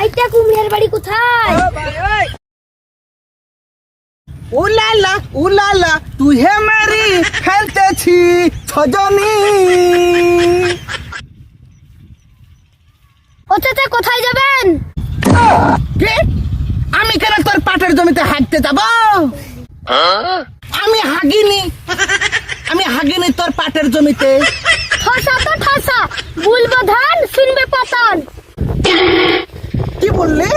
ভাইটা কুমিরের বাড়ি কোথায়? উলালা উলালা তুহে মারি ফেলতেছি ছজনী। ও চাচা কোথায় যাবেন? কে? আমি কেন তোর পাটের জমিতে হাঁটতে যাব? আমি হাগিনি তোর পাটের জমিতে। ঠসা তো ঠসা, বুলবো ধান শুনবে পতন। কি বললি?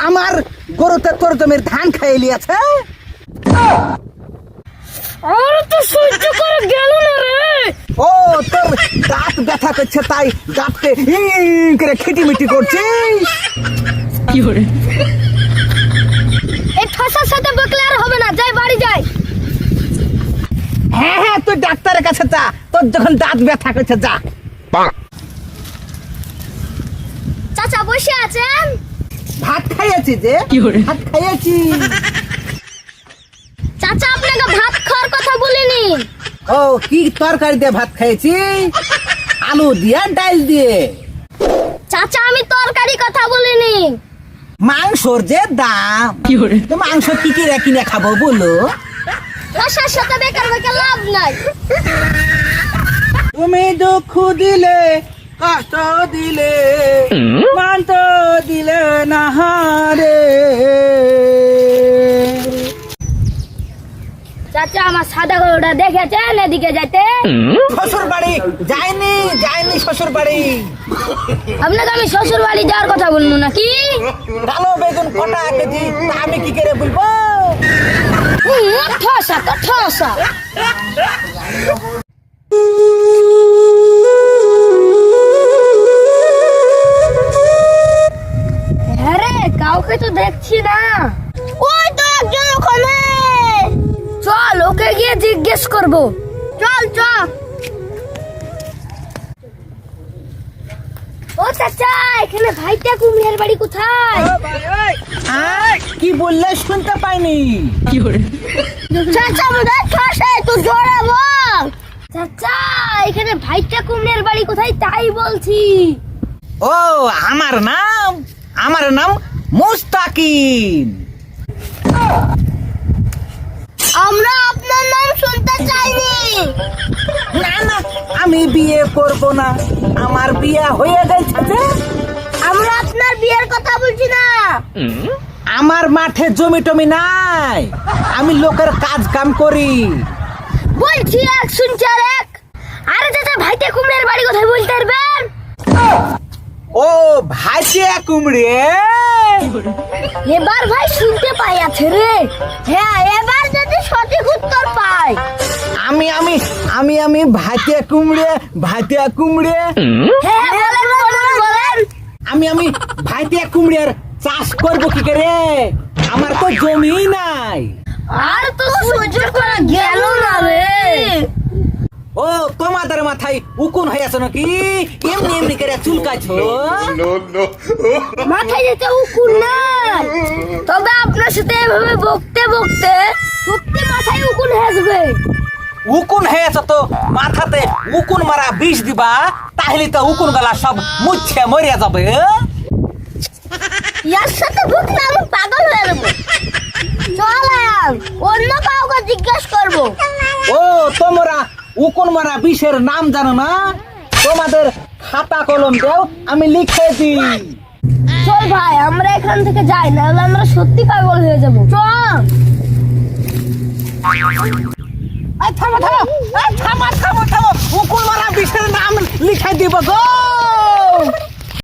আমার গরুতে তোর জমির ধান খাইয়ে লিয়েছে? আর তো সহ্য করে গেল না রে। ও তোর দাঁত ব্যথা করছে তাই দাঁতকে করে খিটিমিটি করছিস? এই ঠসার সাথে বকলে আর হবে না, যাই বাড়ি যাই। হ্যাঁ হ্যাঁ, তুই ডাক্তারের কাছে যা, তোর যখন দাঁত ব্যথা করছে যা। চাচা বসে আছেন? ভাত খাইয়েছি যে, ভাত খাইয়েছি। চাচা আপনাকে ভাত খাওয়ার কথা বলিনি। ও কি তরকারি দিয়ে ভাত খাইয়েছি? আলু দিয়ে ডাল দিয়ে। চাচা আমি তরকারি কথা বলিনি। মাংসর যে দাম, তো মাংস কি কি কিনে খাবো বলো? ঠসার সাথে বেকার বেকার লাভ নাই। তুমি দুঃখ দিলে কষ্ট দিলে মান্ত দিলে না রে। চাচা আমার সাদা গরুটা দেখেছেন এদিকে যাইতে? শ্বশুর বাড়ি যাইনি শ্বশুর বাড়ি। আপনাকে আমি শ্বশুর বাড়ি যাওয়ার কথা বলবো নাকি? কালো বেগুন কটা কেজি তা আমি কি করে বলবো? ঠসা তো ঠসা। হ্যাঁ রে, কাউকে তো দেখছি না। ওই তো একজন ওখানে। চল ওকে গিয়ে জিজ্ঞেস করব। চল চল। ও চাচা, এখানে ভাইটা কুমিরের বাড়ি কোথায়? কি বললে শুনতে পাইনি? চাচা আমাদের ঠসে, তুই জোরে বল। চাচা এখানে ভাইটা কুমিরের বাড়ি কোথায় তাই বলছি। ও আমার নাম মুস্তাকিম। আমরা আপনার নাম শুনতে চাইনি। না না, আমি বিয়ে করব না, আমার বিয়ে হয়ে গেছে যে। আমরা আপনার বিয়ের কথা বলছি না। আমার মাঠে জমি টমি নাই, আমি লোকের কাজ কাম করি। বলছি এক শুনছি আর এক। আরে চাচা ভাইটা কুমিরের বাড়ি কোথায় বলতে পারবেন? ও ভাইতে কুমড়ে। এবার ভাই শুনতে পাই আছে রে। হ্যাঁ এবার যদি সঠিক উত্তর পাই। আমি আমি আমি আমি ভাইতে কুমড়ে। হ্যাঁ বলেন। আমি ভাইতে কুমড়ের চাষ করবো কি করে? আমার তো জমি নাই। আর তো সহ্য করা গেল না রে। ও তোমাদের মাথায় উকুন হয়ে আছে নাকি? এমনি এমনি করে চুলকাছো? মাথায় যেতে উকুন নাই, তবে আপনার সাথে এভাবে বকতে বকতে সত্যি মাথায় উকুন আসবে। উকুন হয়ে আছে তো মাথাতে উকুন মারা বিষ দিবা, তাহলে তো উকুন গলা সব মুচ্ছে মরিয়া যাবে। ইয়ার সাথে বকলে আমি পাগল হয়ে যাবো। চল অন্য কাউকে জিজ্ঞেস করবো। ও তোমরা উকুন মারা বিষের নাম জানো না? তোমাদের খাতা কলম দাও, আমি লিখে দিই। চল ভাই আমরা এখান থেকে যাই, নাহলে আমরা সত্যি পাগল হয়ে যাবো। চল। থামো উকুন